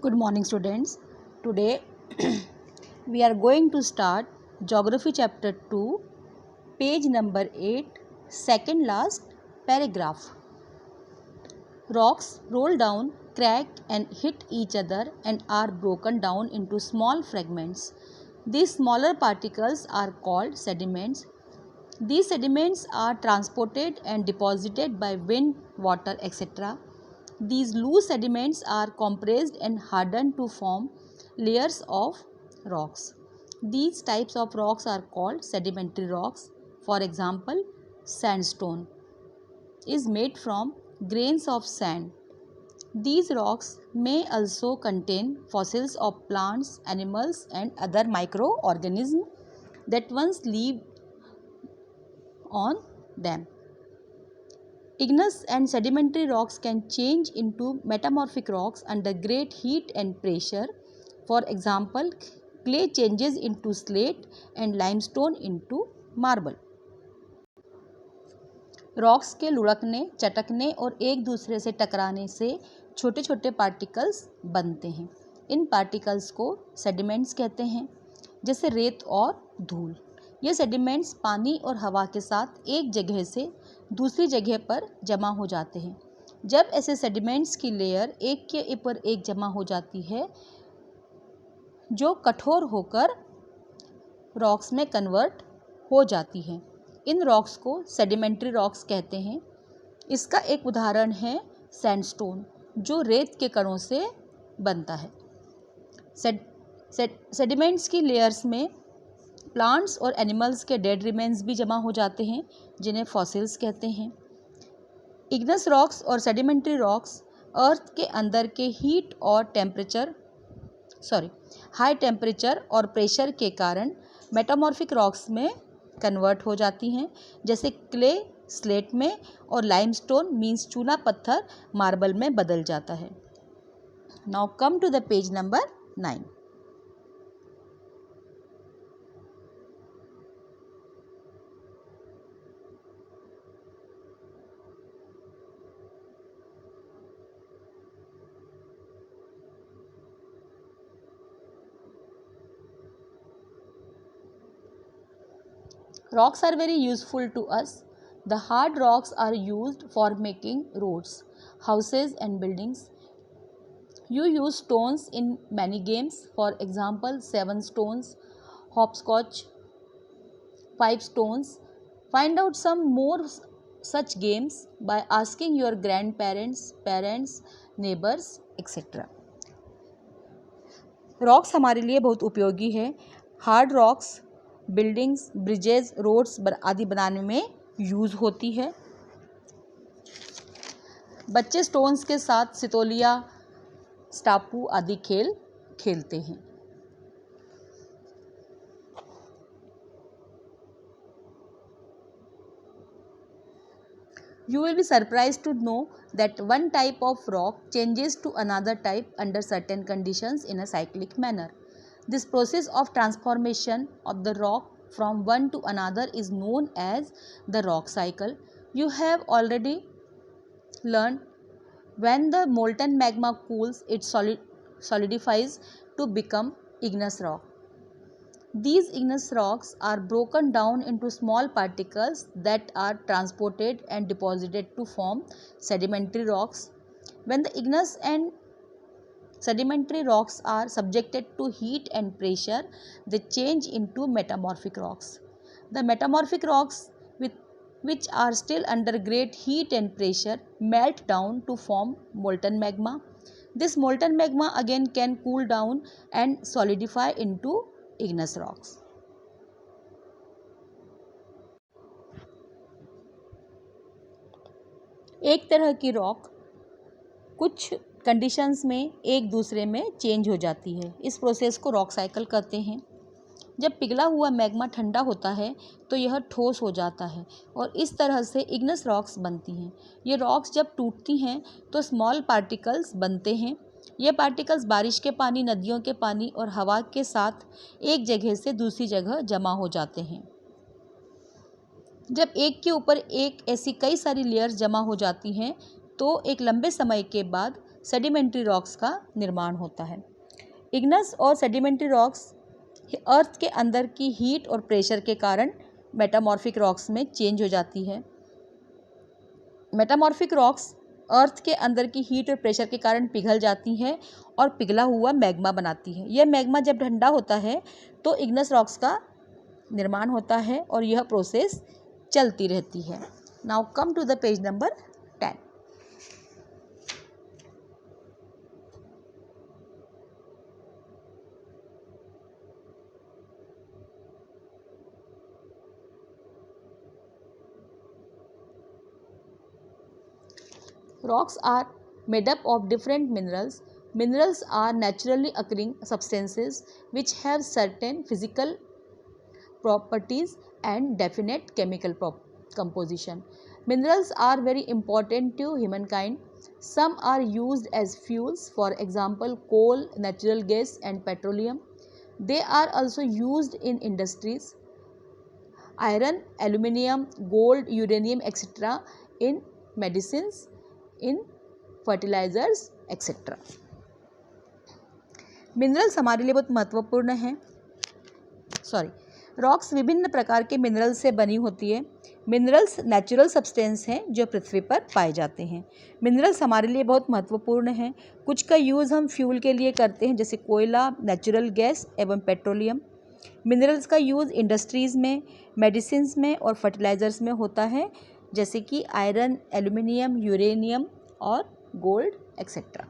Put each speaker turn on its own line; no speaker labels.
Good morning, students. Today we are going to start Geography Chapter 2, page number 8, second last paragraph. Rocks roll down, crack, and hit each other and are broken down into small fragments. These smaller particles are called sediments. These sediments are transported and deposited by wind, water, etc. These loose sediments are compressed and hardened to form layers of rocks. These types of rocks are called sedimentary rocks. For example, sandstone is made from grains of sand. These rocks may also contain fossils of plants, animals, and other microorganisms that once lived on them. Igneous and sedimentary rocks can change into metamorphic rocks under great heat and pressure. For example, clay changes into slate and limestone into marble. Rocks के लुढ़कने, चटकने और एक दूसरे से टकराने से छोटे छोटे particles बनते हैं। इन पार्टिकल्स को सेडिमेंट्स कहते हैं, जैसे रेत और धूल। ये सेडिमेंट्स पानी और हवा के साथ एक जगह से दूसरी जगह पर जमा हो जाते हैं। जब ऐसे सेडिमेंट्स की लेयर एक के ऊपर एक जमा हो जाती है, जो कठोर होकर रॉक्स में कन्वर्ट हो जाती है, इन रॉक्स को सेडिमेंट्री रॉक्स कहते हैं। इसका एक उदाहरण है सैंडस्टोन, जो रेत के कणों से बनता है। सेडिमेंट्स की लेयर्स में प्लांट्स और एनिमल्स के डेड रिमेन्स भी जमा हो जाते हैं, जिन्हें फॉसिल्स कहते हैं। इग्नस रॉक्स और सेडिमेंट्री रॉक्स अर्थ के अंदर के हाई टेम्परेचर और प्रेशर के कारण मेटामॉर्फिक रॉक्स में कन्वर्ट हो जाती हैं, जैसे क्ले स्लेट में और लाइमस्टोन मीन्स चूना पत्थर मार्बल में बदल जाता है। Now come to the page number 9. Rocks are very useful to us. The hard rocks are used for making roads, houses and buildings. You use stones in many games. For example, 7 stones, hopscotch, 5 stones. Find out some more such games by asking your grandparents, parents, neighbors, etc. Rocks हमारे लिए बहुत उपयोगी है। Hard rocks buildings, bridges, roads आदि बनाने में use होती है। बच्चे स्टोन्स के साथ सितोलिया, स्टापू आदि खेल खेलते हैं। You will be surprised to know that one type of rock changes to another type under certain conditions in a cyclic manner. This process of transformation of the rock from one to another is known as the rock cycle. You have already learned when the molten magma cools, it solidifies to become igneous rock. These igneous rocks are broken down into small particles that are transported and deposited to form sedimentary rocks. When the igneous and sedimentary rocks are subjected to heat and pressure, they change into metamorphic rocks. The metamorphic rocks, which are still under great heat and pressure, melt down to form molten magma. This molten magma again can cool down and solidify into igneous rocks. एक तरह की rock कुछ conditions में एक दूसरे में change हो जाती है। इस प्रोसेस को रॉक साइकिल कहते हैं। जब पिघला हुआ मैग्मा ठंडा होता है तो यह ठोस हो जाता है और इस तरह से इग्नेस रॉक्स बनती हैं। ये रॉक्स जब टूटती हैं तो स्मॉल पार्टिकल्स बनते हैं। ये पार्टिकल्स बारिश के पानी, नदियों के पानी और हवा के साथ एक जगह से दूसरी जगह जमा हो जाते हैं। जब एक के ऊपर एक ऐसी कई सारी लेयर्स जमा हो जाती हैं तो एक लंबे समय के बाद सेडिमेंट्री रॉक्स का निर्माण होता है। इग्नस और सेडिमेंट्री रॉक्स अर्थ के अंदर की हीट और प्रेशर के कारण मेटामॉर्फिक रॉक्स में चेंज हो जाती है। मेटामॉर्फिक रॉक्स अर्थ के अंदर की हीट और प्रेशर के कारण पिघल जाती हैं और पिघला हुआ मैग्मा बनाती है। यह मैग्मा जब ठंडा होता है तो इग्नस रॉक्स का निर्माण होता है और यह प्रोसेस चलती रहती है। Now come to the page number 10। Rocks are made up of different minerals. Minerals are naturally occurring substances which have certain physical properties and definite chemical composition. Minerals are very important to humankind. Some are used as fuels, for example, coal, natural gas, and petroleum. They are also used in industries. Iron, aluminium, gold, uranium, etc. in medicines, in fertilizers etcetera. Minerals हमारे लिए बहुत महत्वपूर्ण हैं। Rocks विभिन्न प्रकार के minerals से बनी होती है। मिनरल्स नेचुरल सब्सटेंस हैं जो पृथ्वी पर पाए जाते हैं। मिनरल्स हमारे लिए बहुत महत्वपूर्ण हैं। कुछ का यूज़ हम फ्यूल के लिए करते हैं, जैसे कोयला, नेचुरल गैस एवं पेट्रोलियम। मिनरल्स का यूज़ इंडस्ट्रीज़ में, मेडिसिन्स में और फर्टिलाइजर्स में होता है, जैसे कि आयरन, एल्यूमिनियम, यूरेनियम और गोल्ड एक्सेट्रा।